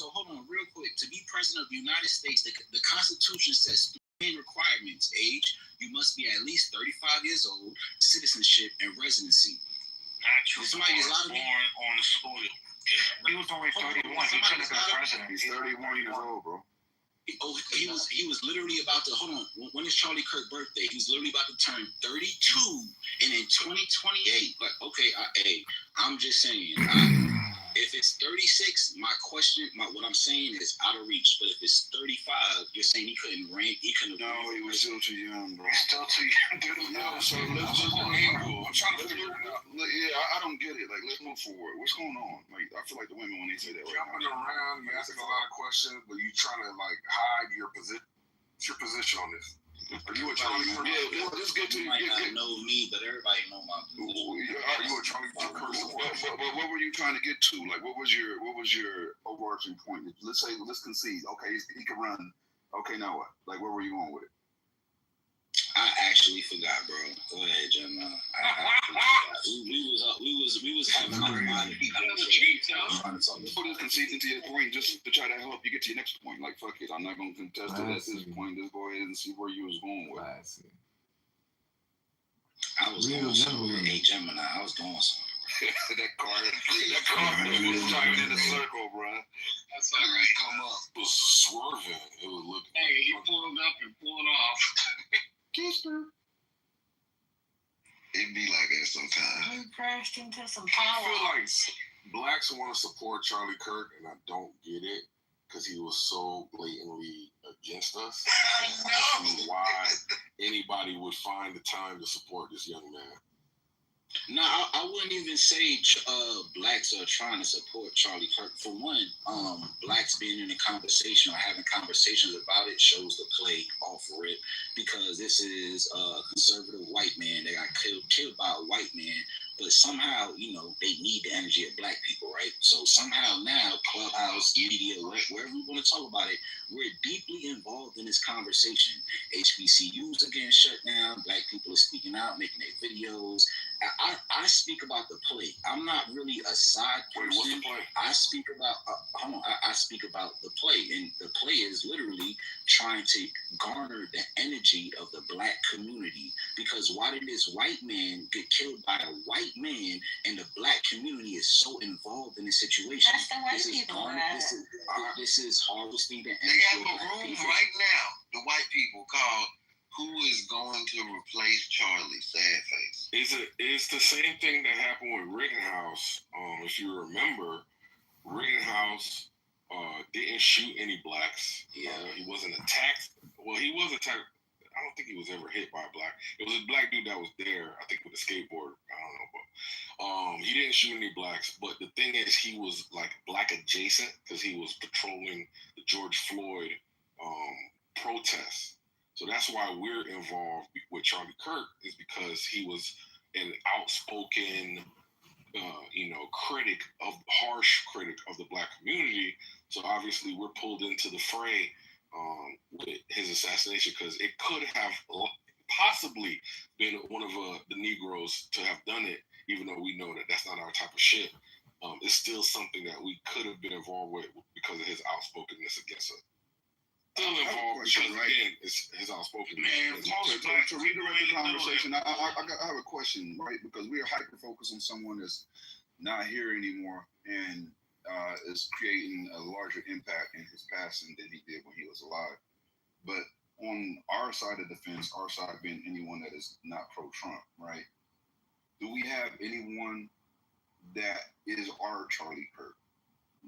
So hold on, real quick. To be president of the United States, the Constitution says main requirements: age, you must be at least 35 years old, citizenship, and residency. Natural born on the soil. Yeah. He was only 31. He couldn't have been president. He's 31 years old, bro. He was literally about to, hold on, when is Charlie Kirk's birthday? He was literally about to turn 32, and in 2028, like, okay, I'm just saying, if it's 36, what I'm saying is out of reach. But if it's 35, you're saying he couldn't rank. No, he was still too young, bro. He's still too young. No, so let's just angle. I'm trying to figure it out. Yeah, I don't get it. Like, let's move forward. What's going on? Like, I feel like the women when they say that. Jumping around, you asking a lot of questions, but you trying to like hide your position. What's your position on this? Are you a Charlie Kirk? Yeah, let's get to you. Might not know me, but everybody know my position. Are you a Charlie Kirk? But what were you trying to get to? Like, what was your overarching point? Let's concede. Okay, he can run. Okay, now what? Like, where were you going with it? I actually forgot, bro. Go ahead, Gemma. We was having a lot of people conceding to your point just to try to help you get to your next point. Like, fuck it, I'm not going to contest it at this point. Just go ahead and see where you was going with it. I was going somewhere. Hey, Gemini, I was going somewhere. that car was driving in a circle, bro. That's all right. Come up. It was swerving. It was looking. Hey, he pulled up and pulled off. Kisper. It be like that sometimes. He crashed into some I power. feel like blacks want to support Charlie Kirk, and I don't get it because he was so blatantly against us. I don't see why anybody would find the time to support this young man. No, I wouldn't even say blacks are trying to support Charlie Kirk. For one, blacks being in a conversation or having conversations about it shows the play off for it, because this is a conservative white man that got killed by a white man, but somehow, they need the energy of black people, right? So somehow now, Clubhouse, media, wherever we want to talk about it, we're deeply involved in this conversation. HBCUs are getting shut down. Black people are speaking out, making their videos. I speak about the play. I'm not really a side person. What's the play? I speak about I speak about the play, and the play is literally trying to garner the energy of the black community. Because why did this white man get killed by a white man, and the black community is so involved in the situation? That's the white people. This is harvesting the energy. They have a room right now. The white people called "Who is going to replace Charlie?" Sad face. It's the same thing that happened with Rittenhouse. If you remember, Rittenhouse didn't shoot any blacks. Yeah, he wasn't attacked. Well, he was attacked. I don't think he was ever hit by a black. It was a black dude that was there, I think, with a skateboard. I don't know, but he didn't shoot any blacks. But the thing is, he was like black adjacent because he was patrolling the George Floyd protests. So that's why we're involved with Charlie Kirk, is because he was an outspoken, harsh critic of the black community. So obviously we're pulled into the fray with his assassination, because it could have possibly been one of the Negroes to have done it, even though we know that that's not our type of shit. It's still something that we could have been involved with because of his outspokenness against us. Still involved because, again, it's his outspoken. Man, to redirect the conversation, I have a question, right? Because we are hyper-focused on someone that's not here anymore and is creating a larger impact in his passing than he did when he was alive. But on our side of the fence, our side being anyone that is not pro-Trump, right? Do we have anyone that is our Charlie Kirk,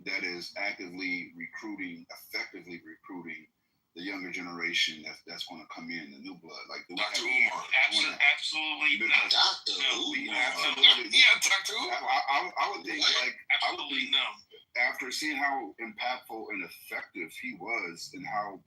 that is actively effectively recruiting the younger generation that's going to come in, the new blood? Like Dr. Umar. Absolutely not. Dr. Umar. Yeah, Dr. Umar. I would think, absolutely no. After seeing how impactful and effective he was and how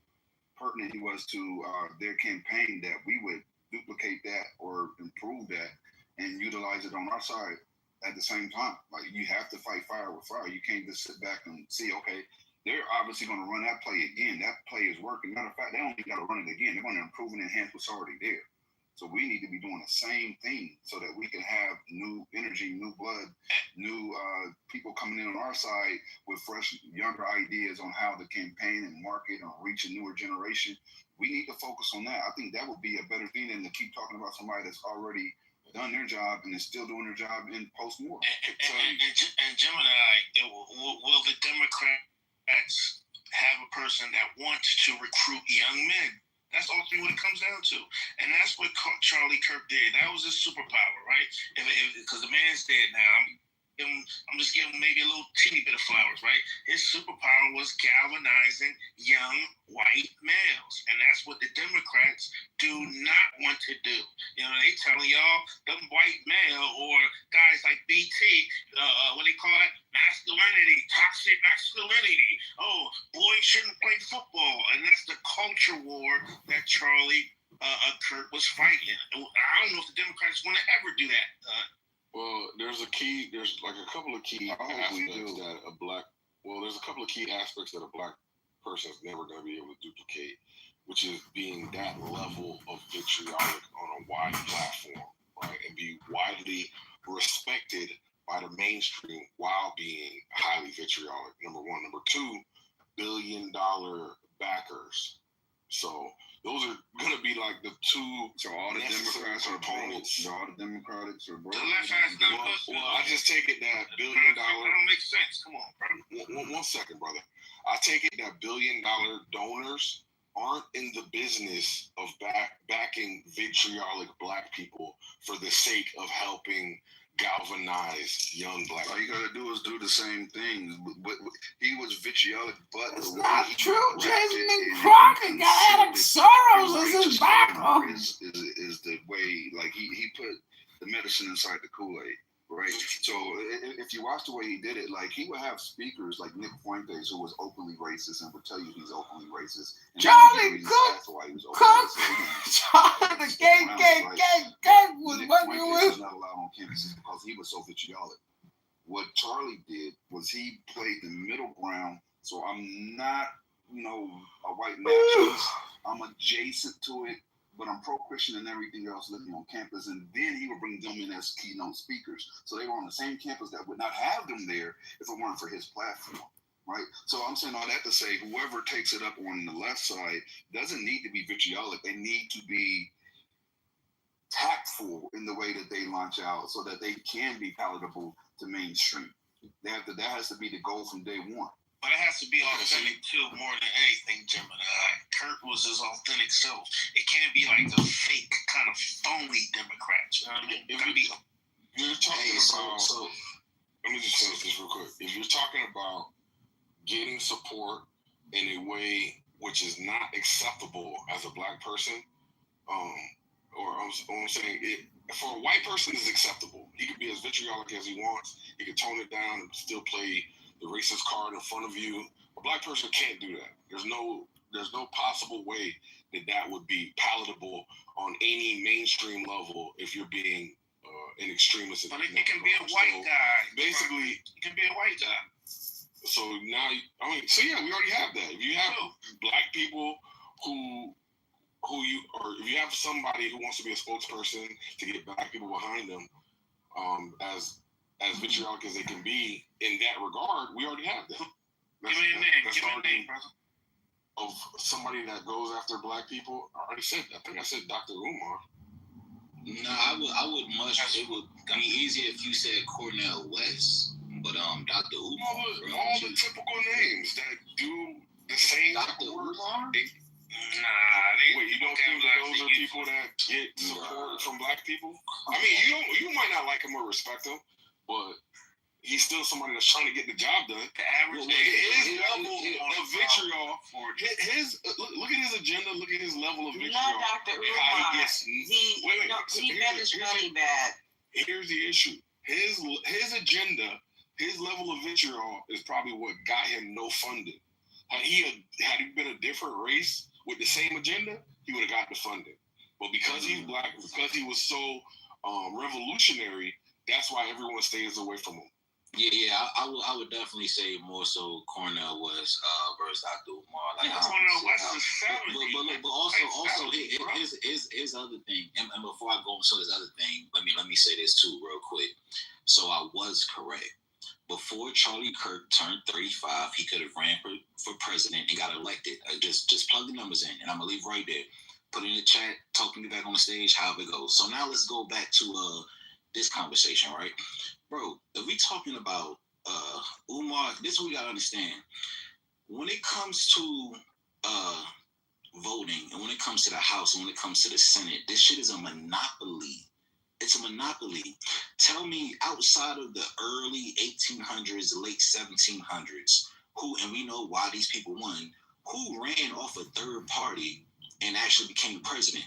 pertinent he was to their campaign, that we would duplicate that or improve that and utilize it on our side at the same time. Like, you have to fight fire with fire. You can't just sit back and see, okay, they're obviously going to run that play again. That play is working. Matter of fact, they don't even got to run it again. They're going to improve and enhance what's already there. So we need to be doing the same thing so that we can have new energy, new blood, new people coming in on our side with fresh, younger ideas on how to campaign and market and reach a newer generation. We need to focus on that. I think that would be a better thing than to keep talking about somebody that's already done their job and is still doing their job in post-war. And Gemini, will the Democrats have a person that wants to recruit young men? That's ultimately what it comes down to. And that's what Charlie Kirk did. That was his superpower, right? Because the man's dead now. I'm just giving him maybe a little teeny bit of flowers, right? His superpower was galvanizing young white males. And that's what the Democrats do not want to do. You know, they telling y'all, them white male or guys like BT, what they call it? Masculinity, toxic masculinity. Oh, boys shouldn't play football. And that's the culture war that Charlie Kirk was fighting. I don't know if the Democrats want to ever do that. Well, there's like a couple of key aspects that there's a couple of key aspects that a black person is never going to be able to duplicate, which is being that level of vitriolic on a wide platform, right? And be widely respected by the mainstream while being highly vitriolic. Number one. Number two, billion-dollar backers. So those are going to be like the two. So all the Democrats are opponents. All the Democrats are broke. Well, I just take it that $1 billion. That don't make sense. Come on, bro. One second, brother. I take it that $1 billion donors aren't in the business of backing vitriolic black people for the sake of helping galvanize young black people. All you gotta do is do the same thing. He was vitriolic, but it's not true. Jason Crockett got Alex Soros as his backer. Is the way, like he put the medicine inside the Kool-Aid, right? So if you watch the way he did it, like he would have speakers like Nick Fuentes, who was openly racist and would tell you he's openly racist. Charlie Cook, Charlie the KKK was working with. Not allowed on campuses because he was so vitriolic. What Charlie did was he played the middle ground. So I'm not, a white nationalist. I'm adjacent to it, but I'm pro-Christian and everything else living on campus. And then he would bring them in as keynote speakers. So they were on the same campus that would not have them there if it weren't for his platform. Right, so I'm saying all that to say, whoever takes it up on the left side doesn't need to be vitriolic. They need to be tactful in the way that they launch out, so that they can be palatable to mainstream. That has to be the goal from day one. But it has to be authentic too, more than anything, Gemini. Kurt was his authentic self. It can't be like a fake kind of phony Democrat. You know what I mean? It could be. You're talking about. So let me just finish this real quick. If you're talking about getting support in a way which is not acceptable as a black person, or I'm saying it for a white person is acceptable. He could be as vitriolic as he wants. He could tone it down and still play the racist card in front of you. A black person can't do that. There's no possible way that would be palatable on any mainstream level if you're being an extremist. But it can be a white guy. Basically, it can be a white guy. So now, we already have that. If you have black people who if you have somebody who wants to be a spokesperson to get black people behind them, as vitriolic as they can be in that regard, we already have that. Give me a name, brother. Of somebody that goes after black people. I already said that. I think I said Dr. Umar. No, I would it would be easier if you said Cornel West. But Dr. Umar, all the typical names that do the same. Dr. Umar? Wait, you don't think that those are people that get support from black people? I mean, you might not like him or respect him, but he's still somebody that's trying to get the job done. The average his level of vitriol. Look at his agenda. Look at his level of vitriol. Not Dr. Umar. He bet his money bad. Here's the issue. His agenda. His level of vitriol is probably what got him no funding. Had he been a different race with the same agenda, he would have got the funding. But because he's black, because he was so revolutionary, that's why everyone stays away from him. Yeah, I would definitely say more so Cornell was versus Dr. Umar. Like, Cornell West is savage. But also here's the other thing. And before I go into this other thing, let me say this too real quick. So I was correct. Before Charlie Kirk turned 35, he could have ran for president and got elected. Just plug the numbers in, and I'm gonna leave right there. Put it in the chat. Talk to me back on the stage. However it goes. So now let's go back to this conversation, right? Bro, if we talking about Umar, this is what we gotta understand. When it comes to voting, and when it comes to the House, and when it comes to the Senate, this shit is a monopoly. It's a monopoly. Tell me, outside of the early 1800s, late 1700s, who, and we know why these people won, who ran off a third party and actually became president?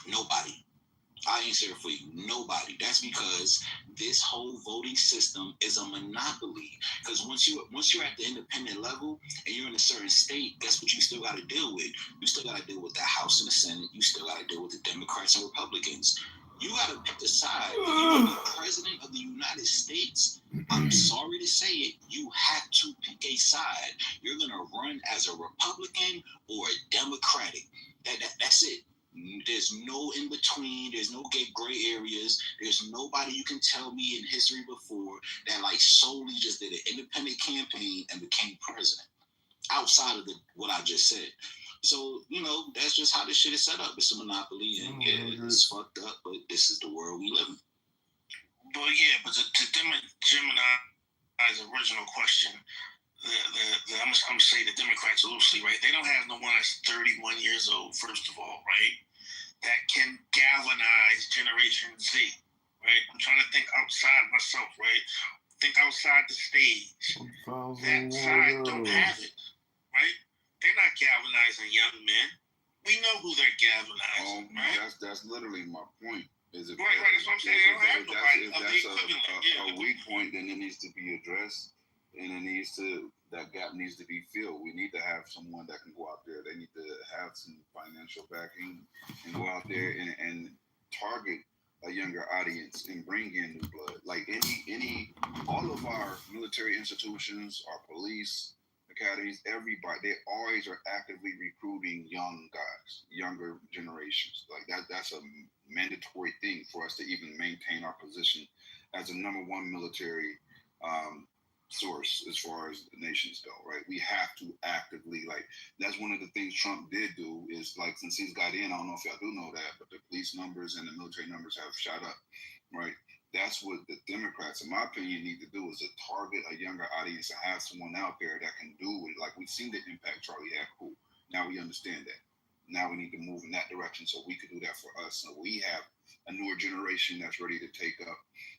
Nobody. I answer it for you. Nobody. That's because this whole voting system is a monopoly. Because once you're at the independent level and you're in a certain state, guess what you still got to deal with? You still got to deal with the House and the Senate. You still got to deal with the Democrats and Republicans. You got to pick the side. If you're the president of the United States, I'm sorry to say it, you have to pick a side. You're going to run as a Republican or a Democratic. That's it. There's no in between. There's no gray areas. There's nobody you can tell me in history before that like solely just did an independent campaign and became president outside of what I just said. So, that's just how this shit is set up. It's a monopoly, and it's fucked up, but this is the world we live in. But to Gemini's original question, I'm going to say the Democrats loosely, right? They don't have no one that's 31 years old, first of all, right? That can galvanize Generation Z, right? I'm trying to think outside myself, right? Think outside the stage. That side don't have it, right? They're not galvanizing young men. We know who they're galvanizing, right? That's literally my point. Is it right? That's what I'm saying. They don't have nobody of the a equivalent. weak point, then it needs to be addressed, and that gap needs to be filled. We need to have someone that can go out there. They need to have some financial backing and go out there and target a younger audience and bring in new blood. Like all of our military institutions, our police academies, everybody, they always are actively recruiting young guys, younger generations. Like that's a mandatory thing for us to even maintain our position as a number one military source as far as the nations go, right? We have to actively, that's one of the things Trump did do is, since he's got in, I don't know if y'all do know that, but the police numbers and the military numbers have shot up, right? That's what the Democrats, in my opinion, need to do is to target a younger audience and have someone out there that can do it. Like, we've seen the impact Charlie had. Cool. Now we understand that. Now we need to move in that direction so we could do that for us. So we have a newer generation that's ready to take up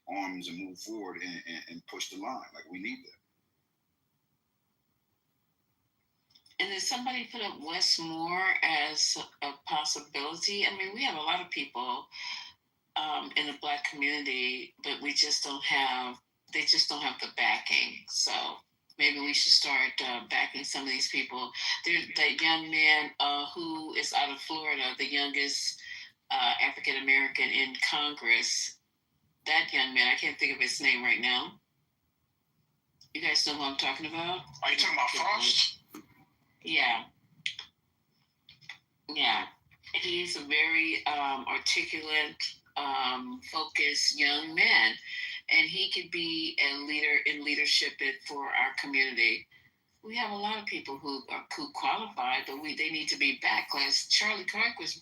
arms and move forward and push the line. Like, we need that. And did somebody put up Wes Moore as a possibility? I mean, we have a lot of people in the Black community, but they just don't have the backing. So maybe we should start backing some of these people. There's that young man who is out of Florida, the youngest African American in Congress. That young man, I can't think of his name right now. You guys know who I'm talking about? Are you talking about Frost? Yeah. He's a very articulate, focused young man, and he could be a leader in leadership for our community. We have a lot of people who qualify, but they need to be backed. Because Charlie Kirk was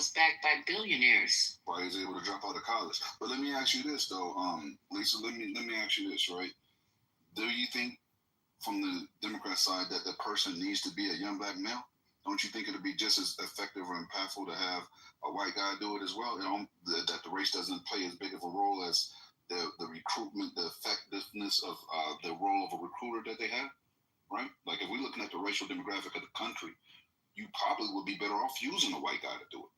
backed by billionaires. Why he's able to drop out of college? But let me ask you this though, Lisa. Let me ask you this, right? Do you think, from the Democrat side, that the person needs to be a young Black male? Don't you think it'll be just as effective or impactful to have a white guy do it as well? That the race doesn't play as big of a role as the recruitment, the effectiveness of the role of a recruiter that they have, right? Like, if we're looking at the racial demographic of the country, you probably would be better off using a white guy to do it,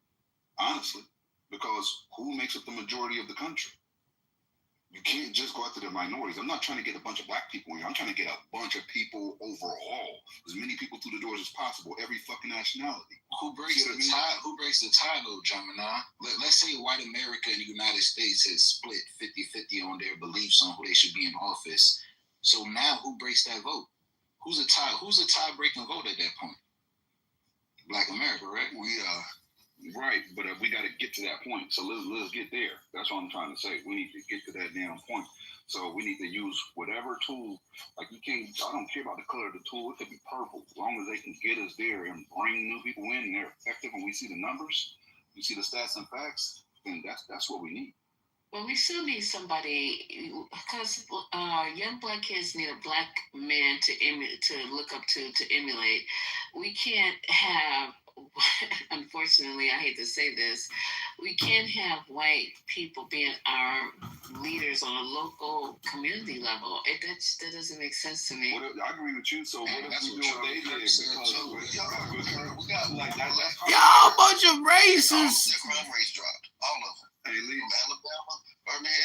honestly, because who makes up the majority of the country? You can't just go after the minorities. I'm not trying to get a bunch of Black people in here. I'm trying to get a bunch of people overall, as many people through the doors as possible, every fucking nationality. Who breaks the tie, though, Gemini? Let's say white America and the United States has split 50-50 on their beliefs on who they should be in office. So now who breaks that vote? Who's a tie-breaking vote at that point? Black America, right? We are. Right, but we got to get to that point. So let's get there. That's what I'm trying to say. We need to get to that damn point. So we need to use whatever tool. Like you can't. I don't care about the color of the tool. It could be purple, as long as they can get us there and bring new people in. And they're effective, and we see the numbers, we see the stats and facts. Then that's what we need. Well, we still need somebody because young black kids need a black man to look up to emulate. We can't have, unfortunately, I hate to say this, we can't have white people being our leaders on a local community level. That doesn't make sense to me. I agree with you. So what if we do what they did? Because We got like that. Y'all a bunch of racists. All the crime rates dropped. All of them. Hey, Lee. From Alabama, Birmingham.